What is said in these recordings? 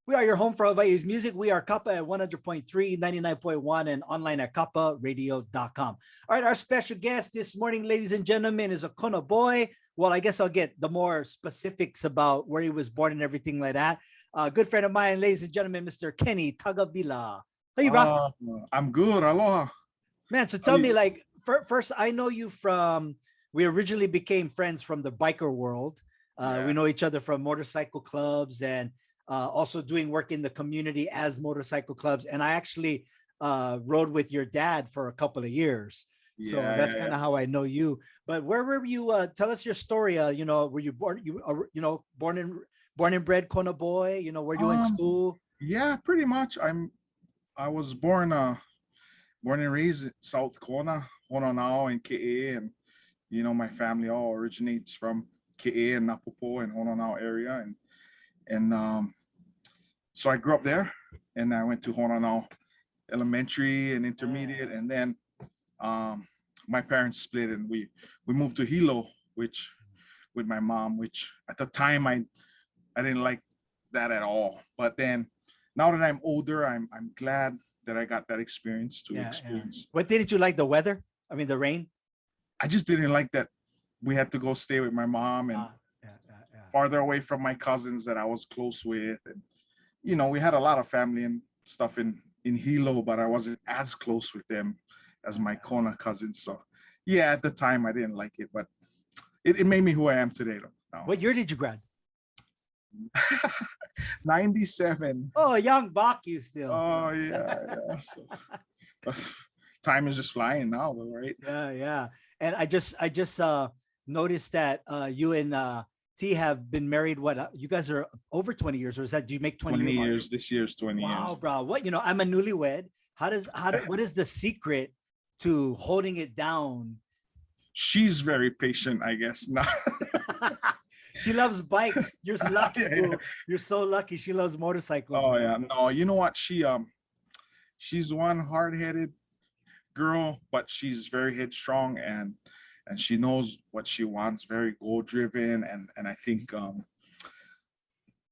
We are your home for Hawaii's music. We are Kapa at 100.3, 99.1, and online at kaparadio.com. All right, our special guest this morning, ladies and gentlemen, is a Kona boy. Well, I guess I'll get the more specifics about where he was born and everything like that. A good friend of mine, ladies and gentlemen, Mr. Kenny Tagavilla. Hey, bro. Uh, I'm good. Aloha. Man, so How tell me, you? like, first, I know you from, we originally became friends from the biker world. We Yeah. know each other from motorcycle clubs and also doing work in the community as motorcycle clubs. And I actually rode with your dad for a couple of years. So Yeah, that's yeah, kind yeah. of how I know you. But where were you? Tell us your story. Were you born, born and bred Kona boy? Where you went to Um, school? yeah, pretty much. I was born and raised in South Kona, Hononau and KA, and my family all originates from KA and Napopo and Hononau area, and so I grew up there, and I went to Hononau elementary and intermediate, and then um my parents split, and we moved to Hilo, which with my mom, which at the time I didn't like that at all. But then now that I'm older, I'm glad that I got that experience to Yeah, yeah. experience. What didn't you like? The weather? I mean, the rain? I just didn't like that we had to go stay with my mom and Yeah, yeah, yeah. farther away from my cousins that I was close with. And we had a lot of family and stuff in Hilo, but I wasn't as close with them as my Kona cousins. So yeah, at the time I didn't like it, but it made me who I am today though. Now. What year did you grad? 97. Oh, young buck, you still. Oh yeah, yeah. So time is just flying now, though, right? Yeah, yeah. And I just noticed that you and T have been married. What you guys are over 20 years, or is that do you make 20 year 20 mark? years. This year's 20 Wow, years. bro. I'm a newlywed. What is the secret to holding it down? She's very patient, I guess. Not. She loves bikes. You're lucky, Yeah, yeah. boo. You're so lucky. She loves motorcycles, Oh man. yeah. No, you know what? She's one hard-headed girl, but she's very headstrong and she knows what she wants. Very goal-driven, and I think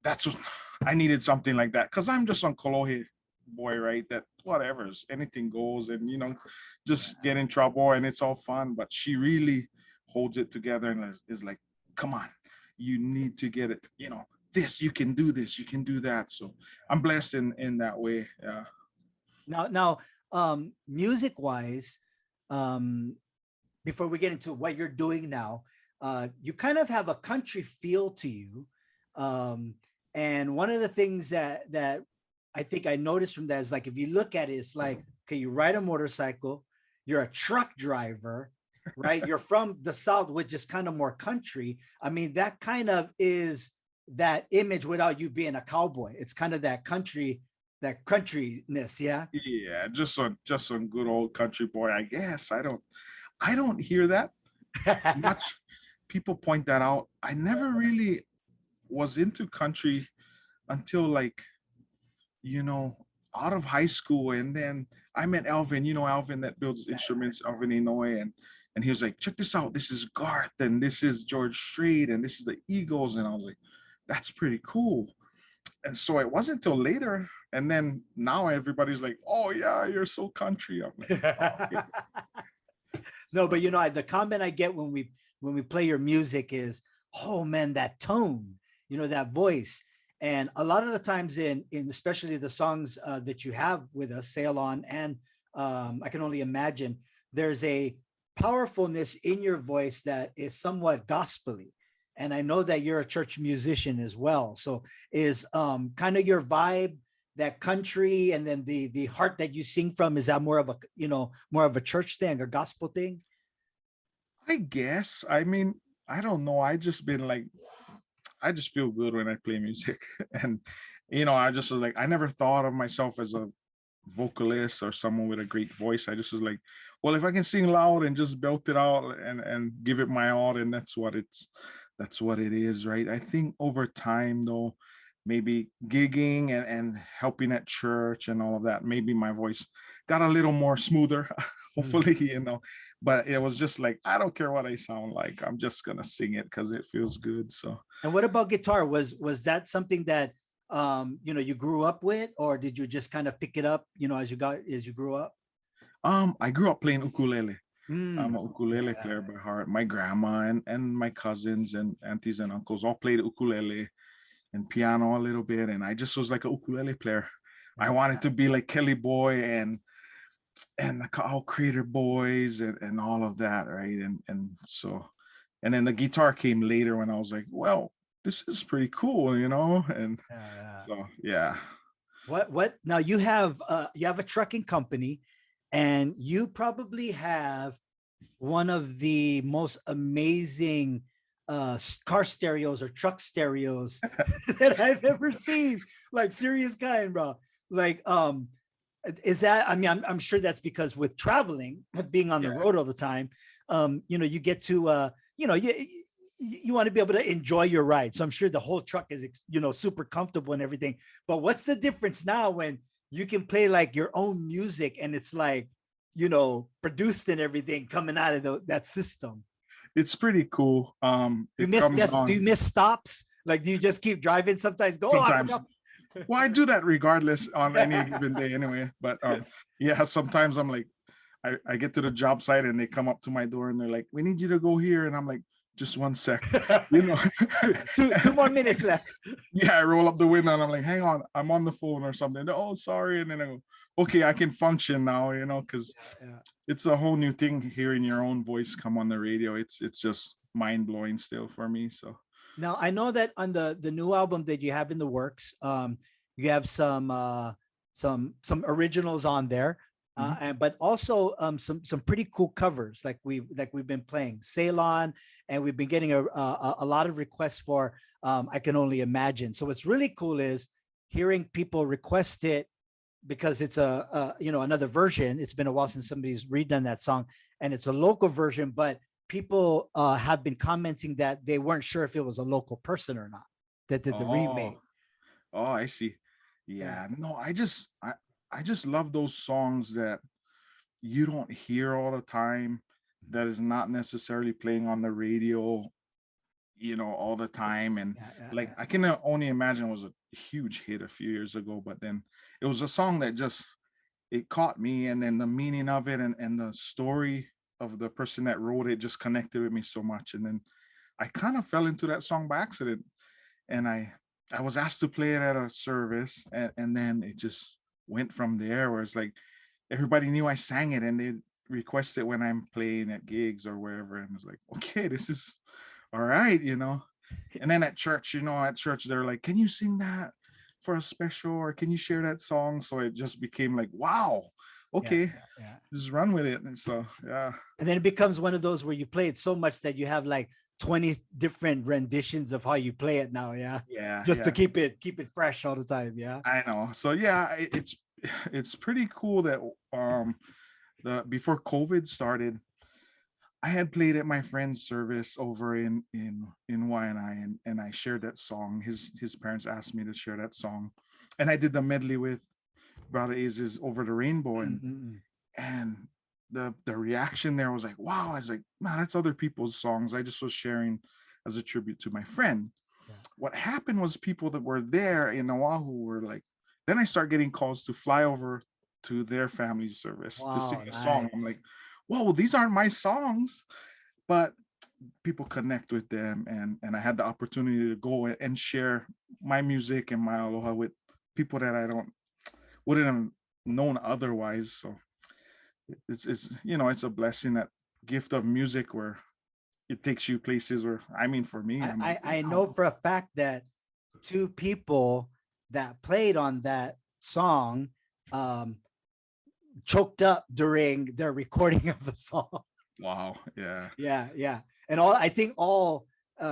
that's what I needed, something like that, because I'm just on Kolohe boy, right? That whatever's anything goes, and just get in trouble and it's all fun. But she really holds it together and is like, come on, you need to get it. This you can do this, you can do that. So I'm blessed in that way. Yeah. Now, music wise, um, before we get into what you're doing now, you kind of have a country feel to you. Um, and one of the things that I think I noticed from that is like if you look at it, it's like, okay, you ride a motorcycle, you're a truck driver, right? You're from the South, which is kind of more country. I mean, that kind of is that image without you being a cowboy. It's kind of that countryness, yeah. Yeah, just on good old country boy, I guess. I don't hear that much. People point that out. I never really was into country until, like, you know, out of high school. And then I met Alvin, Alvin that builds instruments, Alvin Inoue. And he was like, check this out. This is Garth, and this is George Strait, and this is the Eagles. And I was like, that's pretty cool. And so it wasn't until later. And then now everybody's like, oh, yeah, you're so country. I'm like, oh, okay. No, but the comment I get when we play your music is, oh man, that tone, that voice. And a lot of the times in especially the songs that you have with us, Sail On, and I can only imagine, there's a powerfulness in your voice that is somewhat gospely. And I know that you're a church musician as well. So is kind of your vibe that country, and then the heart that you sing from, is that more of a church thing, a gospel thing? I guess. I mean, I don't know. I just been like, I just feel good when I play music. And, I just was like, I never thought of myself as a vocalist or someone with a great voice. I just was like, well, if I can sing loud and just belt it out and give it my all, and that's what it is, right? I think over time though, maybe gigging and helping at church and all of that, maybe my voice got a little more smoother, Mm. hopefully, but it was just like, I don't care what I sound like. I'm just gonna sing it because it feels good. So And what about guitar? Was that something that you grew up with, or did you just kind of pick it up, as you grew up? I grew up playing ukulele. I'm Mm, a ukulele yeah. player by heart. My grandma and my cousins and aunties and uncles all played ukulele and piano a little bit, and I just was like a ukulele player. I Yeah. wanted to be like Kelly Boy and the All Creator Boys and all of that, right? And so, and then the guitar came later when I was like, well, this is pretty cool, and Yeah. so yeah. What now you have a trucking company, and you probably have one of the most amazing car stereos or truck stereos that I've ever seen. Like serious kind, bro. Like is that, I mean, I'm sure that's because with traveling, with being on the Yeah, road all the time, you get to you want to be able to enjoy your ride. So I'm sure the whole truck is super comfortable and everything. But what's the difference now when you can play like your own music and it's like, produced and everything coming out of that system? it's pretty cool. You It miss comes this? Do you on miss stops? Like, do you just keep driving? Sometimes go, oh, I sometimes. forgot. Well, I do that regardless on any given day anyway. But yeah, sometimes I'm like, I get to the job site and they come up to my door and they're like, "We need you to go here," and I'm like, "Just one sec," you know. two more minutes left. Yeah, I roll up the window and I'm like, "Hang on, I'm on the phone or something." Oh, sorry, and then I go, "Okay, I can function now," because Yeah. it's a whole new thing hearing your own voice come on the radio. It's just mind blowing still for me. So Now I know that on the new album that you have in the works, you have some originals on there, mhm. and but also some pretty cool covers like we've been playing Ceylon, and we've been getting a lot of requests for I Can Only Imagine. So what's really cool is hearing people request it because it's another version. It's been a while since somebody's redone that song, and it's a local version, but people have been commenting that they weren't sure if it was a local person or not that did the Oh, remake. oh, I see. Yeah, Yeah, no, I just love those songs that you don't hear all the time, that is not necessarily playing on the radio, all the time. And yeah, yeah, like yeah. I can only imagine was a huge hit a few years ago, but then it was a song that just it caught me, and then the meaning of it and the story of the person that wrote it just connected with me so much. And then I kind of fell into that song by accident, and I was asked to play it at a service, and then it just went from there where it's like everybody knew I sang it and they request it when I'm playing at gigs or wherever, and it's like, okay, this is all right. And then at church they're like, can you sing that for a special, or can you share that song? So it just became like, wow, Yeah, okay, yeah, yeah. just run with it. And so yeah. And then it becomes one of those where you play it so much that you have like 20 different renditions of how you play it now. Yeah, Yeah, just to yeah, keep it fresh all the time. Yeah. I know. So yeah, it's pretty cool that the before COVID started, I had played at my friend's service over in YNI, and I shared that song. His parents asked me to share that song, and I did the medley with Brother Iz's Over the Rainbow, Mm-mm. and the reaction there was like, wow. I was like, man, that's other people's songs. I just was sharing as a tribute to my friend. Yeah. What happened was people that were there in Oahu were like, then I start getting calls to fly over to their family service to sing Wow, a song. I'm nice. like, whoa, these aren't my songs, but people connect with them, and I had the opportunity to go and share my music and my aloha with people that I don't wouldn't have known otherwise. So it's a blessing, that gift of music where it takes you places where, I mean, for me, I, I'm like, I I know wow. for a fact that two people that played on that song um choked up during their recording of the song. Wow, yeah. Yeah, yeah. And all I think all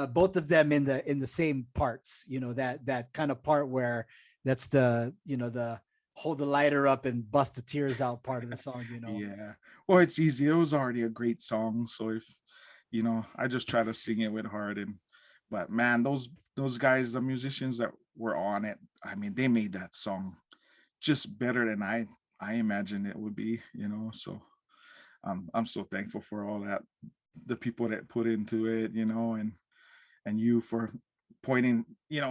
both of them in the same parts, that kind of part where that's the hold the lighter up and bust the tears out part of the song. Yeah. Well, it's easy. It was already a great song. So if I just try to sing it with heart. But man, those guys, the musicians that were on it, I mean, they made that song just better than I imagined it would be. So I'm so thankful for all that, the people that put into it, and you for pointing,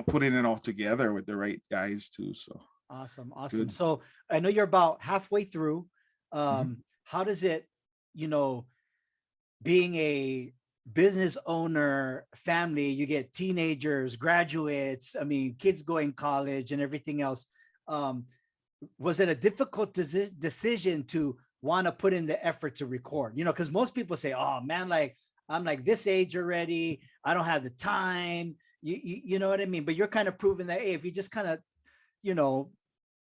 putting it all together with the right guys too. So Awesome. it's Awesome. good. So I know you're about halfway through. Mhm. How does it, you know, being a business owner family, you get teenagers, graduates, I mean, kids going college and everything else. Um, was it a difficult decision to want to put in the effort to record? Because most people say, oh man, like I'm like this age already. I don't have the time. You know what I mean? But you're kind of proving that, hey, if you just kind of, you know,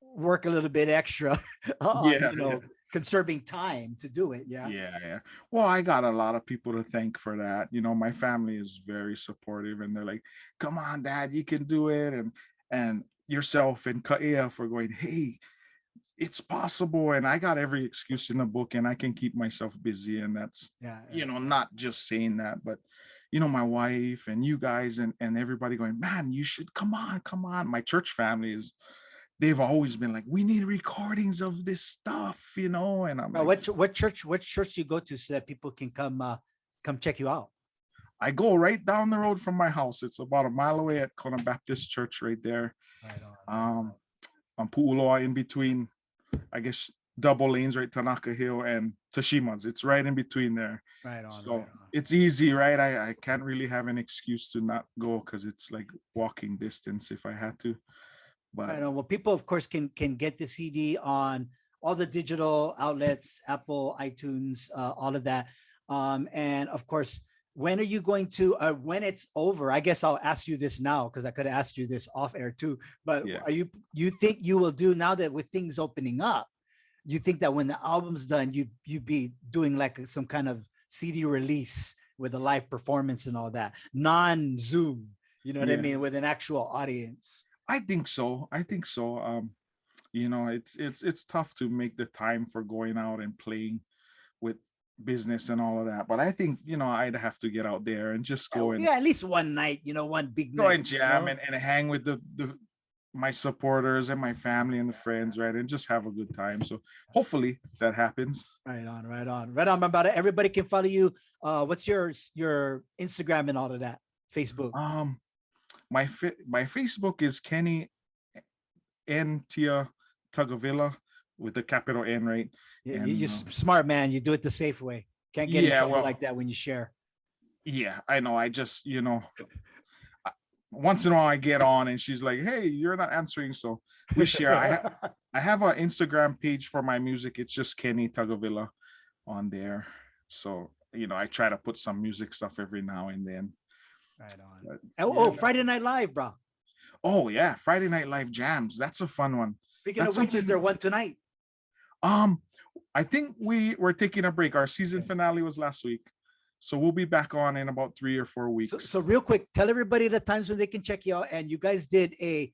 work a little bit extra on, Yeah, yeah. conserving time to do it. Yeah. Yeah, yeah. Well, I got a lot of people to thank for that. My family is very supportive, and they're like, "Come on, Dad, you can do it." And yourself and Kaea for going, "Hey, it's possible." And I got every excuse in the book, and I can keep myself busy. And that's, Yeah. Yeah. not just saying that, but my wife and you guys and everybody going, "Man, you should come on, come on." My church family they've always been like, "We need recordings of this stuff," and I'm Bro, like, what church do you go to so that people can come check you out? I go right down the road from my house. It's about a mile away at Kona Baptist Church right there. Right on, right Um, on Pu'uloa, in between, I guess, double lanes, right? Tanaka Hill and Tashima's. It's right in between there. right on, right So on. it's easy, right? I can't really have an excuse to not go because it's like walking distance if I had to. But Right on. Well, people, of course, can get the CD on all the digital outlets, Apple, iTunes, all of that. And of course, when are you going to? When it's over? I guess I'll ask you this now because I could have asked you this off air too. But yeah. you think you will do now that with things opening up? You think that when the album's done, you be doing like some kind of CD release with a live performance and all that, non Zoom. You know what I Yeah. mean? With an actual audience. I think so. I think so. It's tough to make the time for going out and playing with business and all of that. But I think, I'd have to get out there and just Yeah, go and yeah, at least one night, one big go night, and jam and hang with the my supporters and my family and the friends, right? And just have a good time. So hopefully that happens. Right on, right on, right on, about it. Everybody can follow you. What's your Instagram and all of that? Facebook. Um my Facebook is Kenny N Tia Tagavilla with the capital N, right? You And smart man. You do it the safe way. Can't get in yeah, trouble well, like that when you share. yeah, I know. I just, once in a while I get on and she's like, "Hey, you're not answering." So we share. I have an Instagram page for my music. It's just Kenny Tagavilla on there. So, I try to put some music stuff every now and then. Right on. But Oh, yeah. Friday Night Live, bro. Oh yeah, Friday Night Live jams. That's a fun one. Speaking That's of which, is there something. one tonight? Um, I think we were taking a break. Our season Okay. finale was last week. So we'll be back on in about 3 or 4 So, weeks. so real quick, tell everybody the times when they can check you out. And you guys did a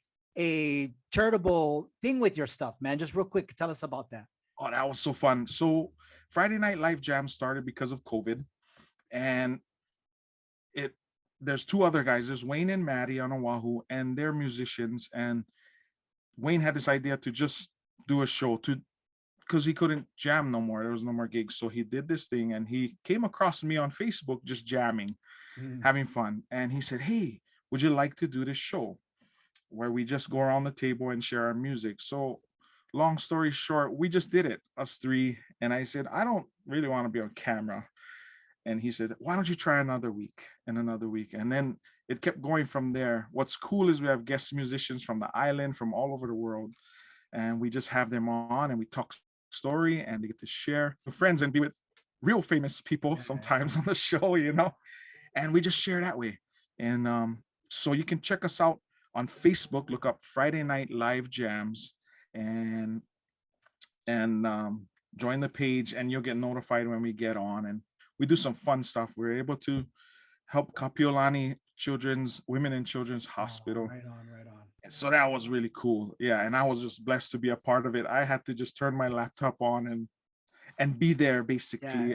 charitable thing with your stuff, man. Just real quick, tell us about that. Oh, that was so fun. So Friday Night Live Jam started because of COVID. And it there's two other guys. There's Wayne and Maddie on Oahu, and they're musicians. And Wayne had this idea to just do a show because he couldn't jam no more. There was no more gigs. So he did this thing and he came across me on Facebook just jamming, Mm. having fun. And he said, "Hey, would you like to do this show where we just go around the table and share our music?" So long story short, we just did it, us three. And I said, "I don't really want to be on camera." And he said, "Why don't you try another week and another week?" And then it kept going from there. What's cool is we have guest musicians from the island, from all over the world, and we just have them on and we talk story and they get to share with friends and be with real famous people sometimes on the show. And we just share that way. And so you can check us out on Facebook, look up Friday Night Live Jams, and join the page, and you'll get notified when we get on. And we do some fun stuff. We're able to help Kapiolani Women and Children's Hospital. Right on, right on. So that was really cool. Yeah, and I was just blessed to be a part of it. I had to just turn my laptop on and be there basically. Yeah.